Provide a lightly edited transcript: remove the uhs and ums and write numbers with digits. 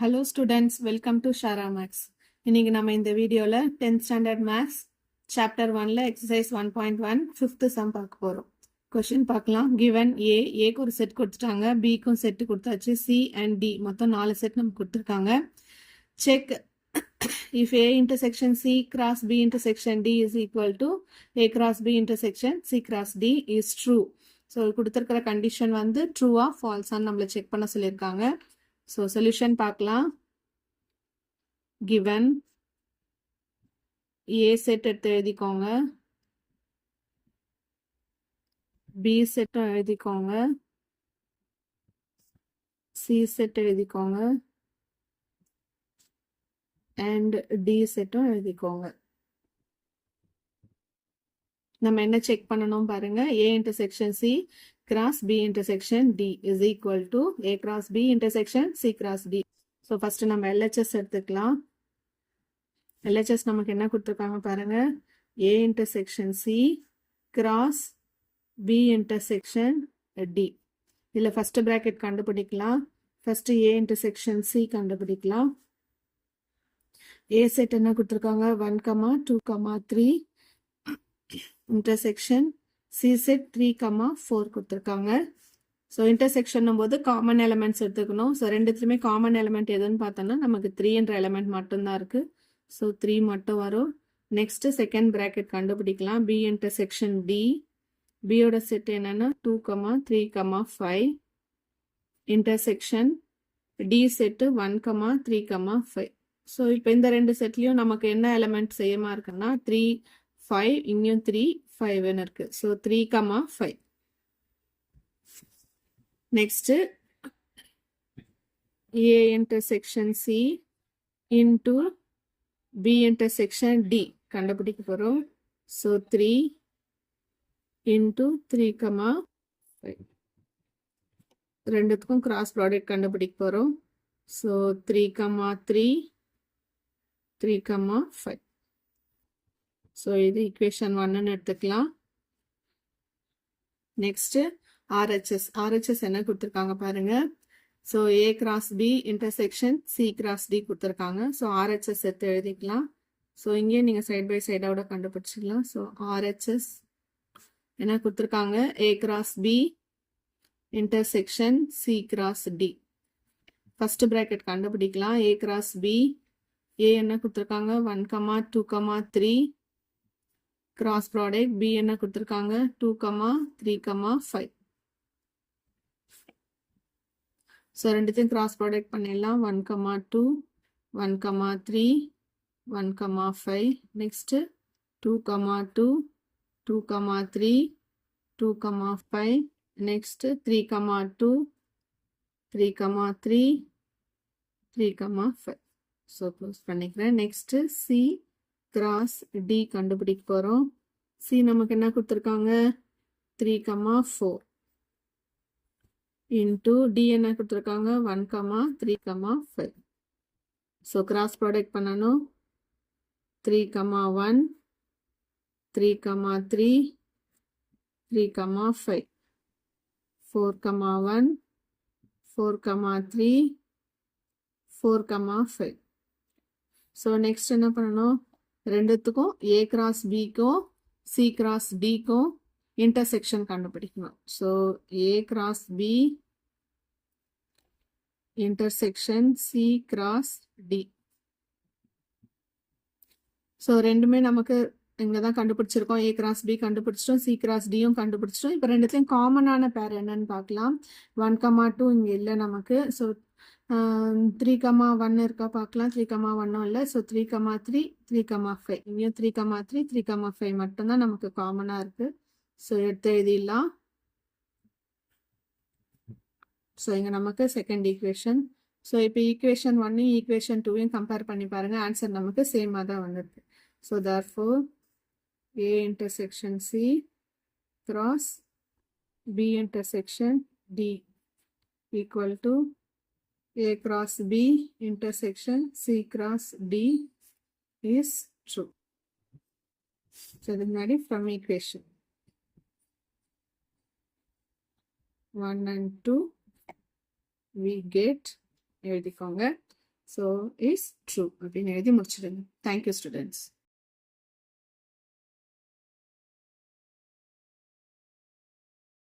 Hello students, welcome to Shara Max. இன்னைக்கு நம்ம இந்த வீடியோல 10th standard maths chapter 1ல exercise 1.1 fifth sum பார்க்க போறோம். Question பார்க்கலாம். Given A, Aக்கு ஒரு செட் கொடுத்துட்டாங்க, Bக்கும் செட் கொடுத்தாச்சு, C and D மொத்தம் 4 செட் நமக்கு கொடுத்துருக்காங்க. Check if A intersection C cross B intersection D is equal to A cross B intersection C cross D is true. So கொடுத்துருக்கிற condition வந்து ட்ரூவா ஃபால்ஸான்னு நம்மளை செக் பண்ண சொல்லியிருக்காங்க. ஸோ சொல்யூஷன் பார்க்கலாம். given A செட் எடுத்து எழுதிக்கோங்க, B செட்டும் எழுதிக்கோங்க, C செட் எழுதிக்கோங்க and D செட்டும் எழுதிக்கோங்க. நம்ம என்ன செக் பண்ணணும் பாருங்க. A intersection C cross B intersection D is equal to A cross B intersection C cross D. So first நம்ம LHS எடுத்துக்கலாம். LHS நமக்கு என்ன கொடுத்துருக்காங்க பாருங்க. A intersection C cross B intersection D. இதில் ஃபர்ஸ்ட் பிராக்கெட் கண்டுபிடிக்கலாம். ஃபர்ஸ்ட் A intersection C கண்டுபிடிக்கலாம். A set என்ன கொடுத்துருக்காங்க, 1, 2, 3 intersection C set 3, 4 கொடுத்துருக்காங்க. ஸோ இன்டர்செக்ஷன் போது காமன் எலிமெண்ட்ஸ் எடுத்துக்கணும். ஸோ ரெண்டுத்துலையுமே காமன் எலிமெண்ட் எதுன்னு பார்த்தோம்னா நமக்கு 3 என்ற எலிமெண்ட் மட்டும்தான் இருக்கு. ஸோ 3 மட்டும் வரும். நெக்ஸ்ட் செகண்ட் பிராக்கெட் கண்டுபிடிக்கலாம். B intersection D. பியோட செட் என்னன்னா 2, 3, 5 இன்டர்செக்ஷன் D செட்டு 1, 3, 5. ஸோ இப்போ இந்த ரெண்டு செட்லையும் நமக்கு என்ன எலிமெண்ட் சேமா இருக்குன்னா 3, 5 இங்கேயும் 3, 5 இருக்கு. So 3, 5. Next A intersection C into B intersection D கண்டுபிடிக்க போறோம். ஸோ 3 இன்டு 3, 5 ரெண்டுத்துக்கும் கிராஸ் ப்ராடக்ட் கண்டுபிடிக்க போறோம். ஸோ 3, 3, 3, 5. ஸோ இது ஈக்குவேஷன் 1ன்னு எடுத்துக்கலாம். நெக்ஸ்ட் RHS என்ன கொடுத்துருக்காங்க பாருங்க. So A cross B intersection C cross D கொடுத்துருக்காங்க. ஸோ RHS எடுத்து எழுதிக்கலாம். ஸோ இங்கேயும் நீங்கள் சைட் பை சைடோட கண்டுபிடிச்சிக்கலாம். ஸோ RHS என்ன கொடுத்துருக்காங்க, A cross B intersection C cross D. First bracket கண்டுபிடிக்கலாம். A கிராஸ் B, A என்ன கொடுத்துருக்காங்க 1, 2, 3 கிராஸ் ப்ராடக்ட். B என்ன கொடுத்துருக்காங்க 2, 3, 5. ஸோ ரெண்டுத்தையும் கிராஸ் ப்ராடக்ட் பண்ணிடலாம். 1, 2, 1, 3, 1, 5. நெக்ஸ்ட் 2, 2, 2, 3, 2, 5. நெக்ஸ்ட் 3, 2, 3, 3, 3, 5. ஸோ க்ளோஸ் பண்ணிக்கிறேன். நெக்ஸ்ட் C கிராஸ் D கண்டுபிடிக்க போறோம். C நமக்கு என்ன கொடுத்துருக்காங்க 3, 4 இன்டு D என்ன கொடுத்துருக்காங்க 1, 3, 5. ஸோ கிராஸ் ப்ராடக்ட் பண்ணணும். 3, 1, 3, 3, 3, 5. 4, 1, 4, 3, 4, 5. ஸோ நெக்ஸ்ட் என்ன பண்ணணும், ரெண்டுத்துக்கும் A கிராஸ் Bக்கும் C கிராஸ் Dக்கும் இன்டர்செக்ஷன் கண்டுபிடிக்கணும். So A cross B intersection C cross D. So ரெண்டுமே நமக்கு இங்கே தான் கண்டுபிடிச்சிருக்கோம். A கிராஸ் B கண்டுபிடிச்சிட்டோம், C கிராஸ் Dயும் கண்டுபிடிச்சிட்டோம். இப்போ ரெண்டுத்தையும் காமனான பேர் என்னன்னு பார்க்கலாம். 1, 2 இங்கே இல்லை நமக்கு. ஸோ 3, 1 இருக்கா பார்க்கலாம். 3, 1 இல்லை. ஸோ 3, 3, 3, 5. இங்கேயும் 3, 3, 3, 5 மட்டும்தான் நமக்கு காமனாக இருக்கு. ஸோ எடுத்து எழுதிடலாம். ஸோ இங்கே நமக்கு செகண்ட் ஈக்குவேஷன். ஸோ இப்போ ஈக்குவேஷன் 1 ஈக்குவேஷன் 2 கம்பேர் பண்ணி பாருங்க. ஆன்சர் நமக்கு சேமாக தான் வந்திருக்கு. So therefore A intersection C cross B intersection D equal to A cross B intersection C cross D is true. So the munnadi from equation 1 and 2 we get எழுதிக்கோங்க. So is true அப்படின்னு எழுதி முடிச்சிடுங்க. Thank you students.